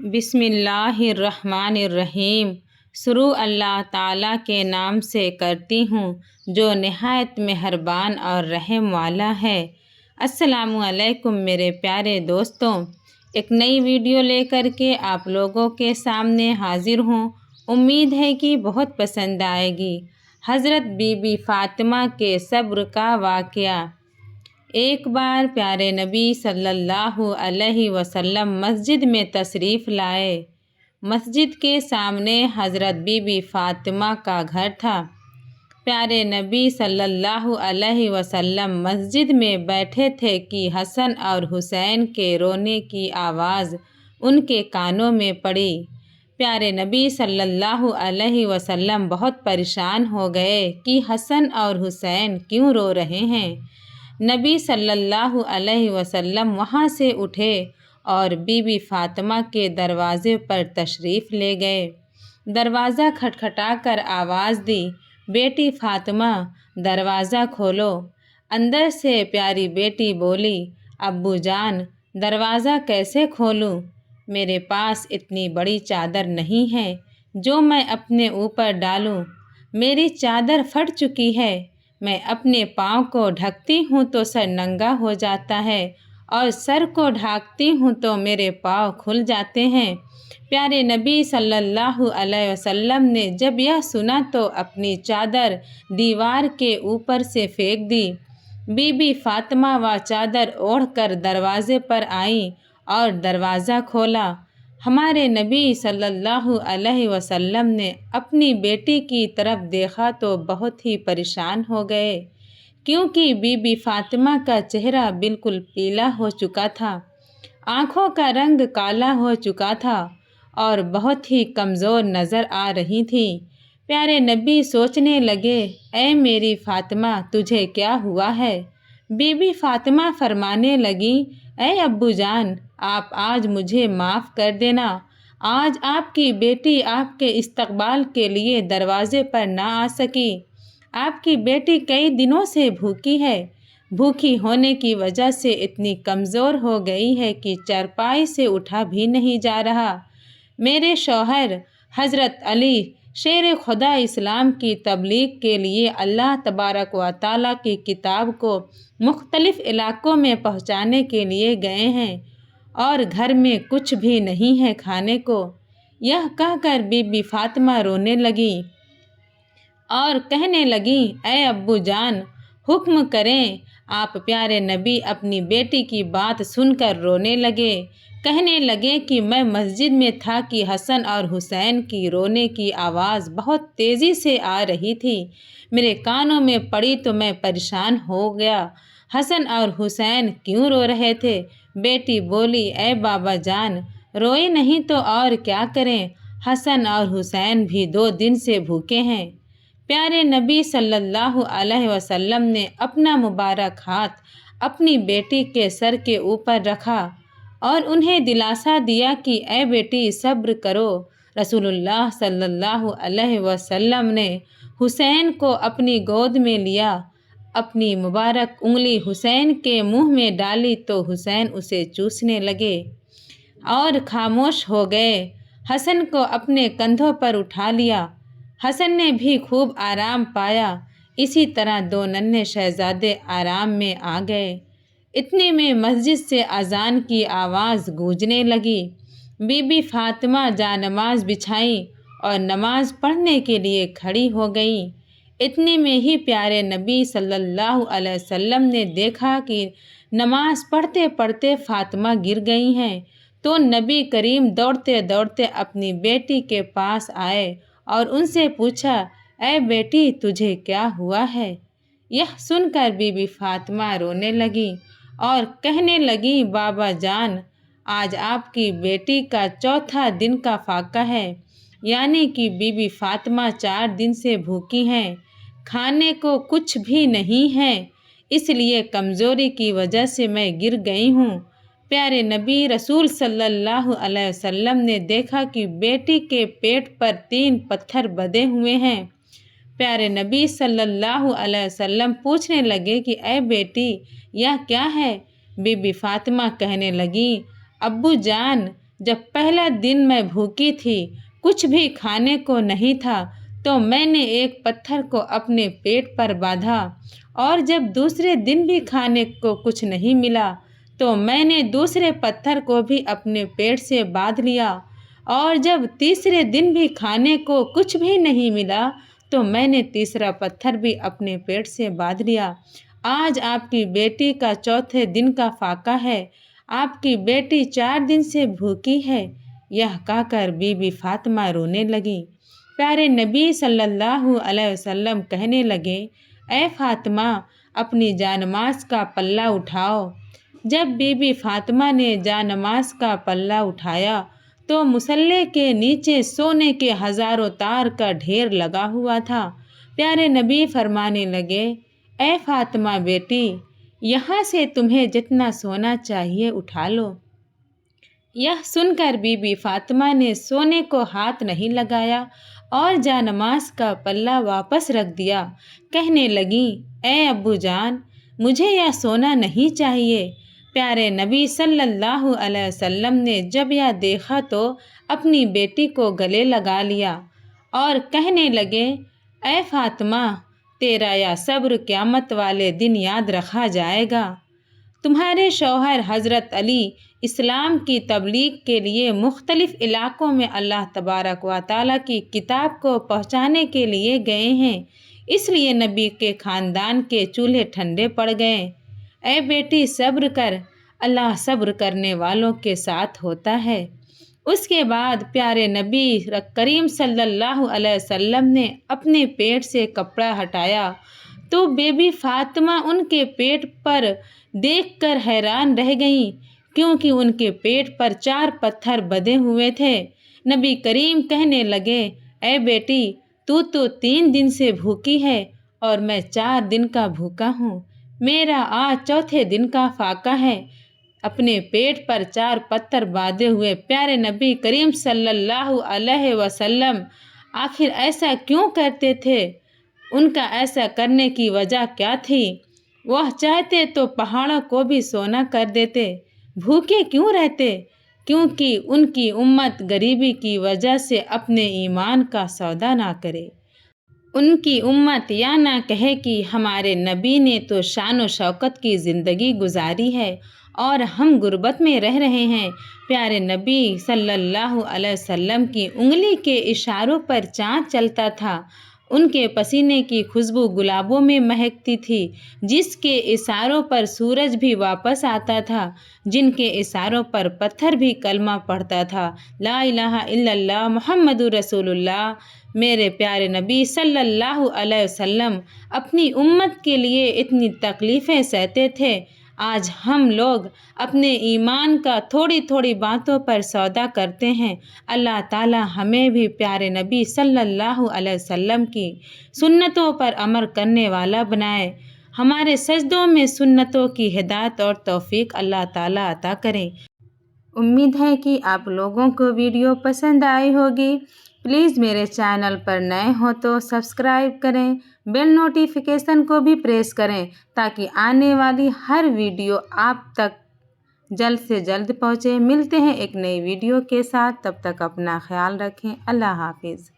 بسم اللہ الرحمن الرحیم۔ شروع اللہ تعالیٰ کے نام سے کرتی ہوں جو نہایت مہربان اور رحم والا ہے۔ السلام علیکم میرے پیارے دوستوں، ایک نئی ویڈیو لے کر کے آپ لوگوں کے سامنے حاضر ہوں۔ امید ہے کہ بہت پسند آئے گی۔ حضرت بی بی فاطمہ کے صبر کا واقعہ۔ ایک بار پیارے نبی صلی اللہ علیہ وسلم مسجد میں تشریف لائے۔ مسجد کے سامنے حضرت بی بی فاطمہ کا گھر تھا۔ پیارے نبی صلی اللہ علیہ وسلم مسجد میں بیٹھے تھے کہ حسن اور حسین کے رونے کی آواز ان کے کانوں میں پڑی۔ پیارے نبی صلی اللہ علیہ وسلم بہت پریشان ہو گئے کہ حسن اور حسین کیوں رو رہے ہیں۔ نبی صلی اللہ علیہ وسلم وہاں سے اٹھے اور بی بی فاطمہ کے دروازے پر تشریف لے گئے۔ دروازہ کھٹکھٹا کر آواز دی، بیٹی فاطمہ دروازہ کھولو۔ اندر سے پیاری بیٹی بولی، ابو جان دروازہ کیسے کھولوں؟ میرے پاس اتنی بڑی چادر نہیں ہے جو میں اپنے اوپر ڈالوں۔ میری چادر پھٹ چکی ہے۔ میں اپنے پاؤں کو ڈھکتی ہوں تو سر ننگا ہو جاتا ہے اور سر کو ڈھانکتی ہوں تو میرے پاؤں کھل جاتے ہیں۔ پیارے نبی صلی اللہ علیہ وسلم نے جب یہ سنا تو اپنی چادر دیوار کے اوپر سے پھینک دی۔ بی بی فاطمہ وہ چادر اوڑھ کر دروازے پر آئیں اور دروازہ کھولا۔ ہمارے نبی صلی اللہ علیہ وسلم نے اپنی بیٹی کی طرف دیکھا تو بہت ہی پریشان ہو گئے، کیونکہ بی بی فاطمہ کا چہرہ بالکل پیلا ہو چکا تھا، آنکھوں کا رنگ کالا ہو چکا تھا اور بہت ہی کمزور نظر آ رہی تھی۔ پیارے نبی سوچنے لگے، اے میری فاطمہ تجھے کیا ہوا ہے؟ بی بی فاطمہ فرمانے لگیں، اے ابو جان آپ آج مجھے معاف کر دینا۔ آج آپ کی بیٹی آپ کے استقبال کے لیے دروازے پر نہ آ سکی۔ آپ کی بیٹی کئی دنوں سے بھوکی ہے۔ بھوکی ہونے کی وجہ سے اتنی کمزور ہو گئی ہے کہ چارپائی سے اٹھا بھی نہیں جا رہا۔ میرے شوہر حضرت علی شیر خدا اسلام کی تبلیغ کے لیے اللہ تبارک و تعالیٰ کی کتاب کو مختلف علاقوں میں پہنچانے کے لیے گئے ہیں اور گھر میں کچھ بھی نہیں ہے کھانے کو۔ یہ کہہ کر بی بی فاطمہ رونے لگیں اور کہنے لگیں، اے ابو جان حکم کریں۔ آپ پیارے نبی اپنی بیٹی کی بات سن کر رونے لگے، کہنے لگے کہ میں مسجد میں تھا کہ حسن اور حسین کی رونے کی آواز بہت تیزی سے آ رہی تھی۔ میرے کانوں میں پڑی تو میں پریشان ہو گیا۔ حسن اور حسین کیوں رو رہے تھے؟ بیٹی بولی، اے بابا جان روئے نہیں تو اور کیا کریں، حسن اور حسین بھی 2 دن سے بھوکے ہیں۔ پیارے نبی صلی اللہ علیہ وسلم نے اپنا مبارک ہاتھ اپنی بیٹی کے سر کے اوپر رکھا اور انہیں دلاسا دیا کہ اے بیٹی صبر کرو۔ رسول اللہ صلی اللہ علیہ وسلم نے حسین کو اپنی گود میں لیا، اپنی مبارک انگلی حسین کے منہ میں ڈالی تو حسین اسے چوسنے لگے اور خاموش ہو گئے۔ حسن کو اپنے کندھوں پر اٹھا لیا۔ حسن نے بھی خوب آرام پایا۔ اسی طرح 2 ننھے شہزادے آرام میں آ گئے۔ اتنے میں مسجد سے اذان کی آواز گونجنے لگی۔ بی بی فاطمہ جانماز بچھائیں اور نماز پڑھنے کے لیے کھڑی ہو گئیں۔ اتنے میں ہی پیارے نبی صلی اللہ علیہ وسلم نے دیکھا کہ نماز پڑھتے پڑھتے فاطمہ گر گئی ہیں، تو نبی کریم دوڑتے دوڑتے اپنی بیٹی کے پاس آئے اور ان سے پوچھا، اے بیٹی تجھے کیا ہوا ہے؟ یہ سن کر بی بی فاطمہ رونے لگیں اور کہنے لگیں، بابا جان آج آپ کی بیٹی کا 4تھا دن کا فاقہ ہے، یعنی کہ بی بی فاطمہ 4 دن سے بھوکی ہیں، کھانے کو کچھ بھی نہیں ہے، اس لیے کمزوری کی وجہ سے میں گر گئی ہوں۔ پیارے نبی رسول صلی اللہ علیہ وسلم نے دیکھا کہ بیٹی کے پیٹ پر 3 پتھر بندھے ہوئے ہیں۔ پیارے نبی صلی اللہ علیہ وسلم پوچھنے لگے کہ اے بیٹی یہ کیا ہے؟ بی بی فاطمہ کہنے لگیں، ابو جان جب پہلا دن میں بھوکی تھی، کچھ بھی کھانے کو نہیں تھا، تو میں نے ایک پتھر کو اپنے پیٹ پر باندھا، اور جب دوسرے دن بھی کھانے کو کچھ نہیں ملا تو میں نے دوسرے پتھر کو بھی اپنے پیٹ سے باندھ لیا، اور جب تیسرے دن بھی کھانے کو کچھ بھی نہیں ملا تو میں نے تیسرا پتھر بھی اپنے پیٹ سے باندھ لیا۔ آج آپ کی بیٹی کا چوتھے دن کا فاقہ ہے، آپ کی بیٹی 4 دن سے بھوکی ہے۔ یہ کہہ کر بی بی فاطمہ رونے لگیں۔ پیارے نبی صلی اللہ علیہ وسلم کہنے لگے، اے فاطمہ، اپنی جانماز کا پلہ اٹھاؤ۔ جب بی بی فاطمہ نے جانماز کا پلہ اٹھایا تو مصلے کے نیچے سونے کے ہزاروں تار کا ڈھیر لگا ہوا تھا۔ پیارے نبی فرمانے لگے، اے فاطمہ بیٹی، یہاں سے تمہیں جتنا سونا چاہیے اٹھا لو۔ یہ سن کر بی بی فاطمہ نے سونے کو ہاتھ نہیں لگایا اور جانماز کا پلہ واپس رکھ دیا۔ کہنے لگیں، اے ابو جان، مجھے یہ سونا نہیں چاہیے۔ پیارے نبی صلی اللہ علیہ وسلم نے جب یہ دیکھا تو اپنی بیٹی کو گلے لگا لیا اور کہنے لگے، اے فاطمہ، تیرا یہ صبر قیامت والے دن یاد رکھا جائے گا۔ تمہارے شوہر حضرت علی اسلام کی تبلیغ کے لیے مختلف علاقوں میں اللہ تبارک و تعالیٰ کی کتاب کو پہنچانے کے لیے گئے ہیں، اس لیے نبی کے خاندان کے چولہے ٹھنڈے پڑ گئے۔ اے بیٹی صبر کر، اللہ صبر کرنے والوں کے ساتھ ہوتا ہے۔ اس کے بعد پیارے نبی کریم صلی اللہ علیہ وسلم نے اپنے پیٹ سے کپڑا ہٹایا تو بی بی فاطمہ ان کے پیٹ پر دیکھ کر حیران رہ گئیں، کیونکہ ان کے پیٹ پر 4 پتھر بندھے ہوئے تھے۔ نبی کریم کہنے لگے، اے بیٹی، تو 3 دن سے بھوکی ہے اور میں 4 دن کا بھوکا ہوں۔ میرا آج چوتھے دن کا فاقہ ہے۔ اپنے پیٹ پر 4 پتھر باندھے ہوئے پیارے نبی کریم صلی اللہ علیہ وسلم آخر ایسا کیوں کرتے تھے؟ ان کا ایسا کرنے کی وجہ کیا تھی؟ وہ چاہتے تو پہاڑوں کو بھی سونا کر دیتے، بھوکے کیوں رہتے؟ کیونکہ ان کی امت غریبی کی وجہ سے اپنے ایمان کا سودا نہ کرے۔ ان کی امت یا نہ کہے کہ ہمارے نبی نے تو شان و شوکت کی زندگی گزاری ہے اور ہم غربت میں رہ رہے ہیں۔ پیارے نبی صلی اللہ علیہ وسلم کی انگلی کے اشاروں پر چاند چلتا تھا، ان کے پسینے کی خوشبو گلابوں میں مہکتی تھی، جس کے اشاروں پر سورج بھی واپس آتا تھا، جن کے اشاروں پر پتھر بھی کلمہ پڑھتا تھا، لا الہ الا اللہ محمد رسول اللہ۔ میرے پیارے نبی صلی اللہ علیہ وسلم اپنی امت کے لیے اتنی تکلیفیں سہتے تھے۔ آج ہم لوگ اپنے ایمان کا تھوڑی تھوڑی باتوں پر سودا کرتے ہیں۔ اللہ تعالی ہمیں بھی پیارے نبی صلی اللہ علیہ وسلم کی سنتوں پر عمل کرنے والا بنائے۔ ہمارے سجدوں میں سنتوں کی ہدایت اور توفیق اللہ تعالی عطا کریں۔ امید ہے کہ آپ لوگوں کو ویڈیو پسند آئی ہوگی۔ پلیز میرے چینل پر نئے ہو تو سبسکرائب کریں، بیل نوٹیفیکیشن کو بھی پریس کریں تاکہ آنے والی ہر ویڈیو آپ تک جلد سے جلد پہنچے۔ ملتے ہیں ایک نئی ویڈیو کے ساتھ، تب تک اپنا خیال رکھیں۔ اللہ حافظ۔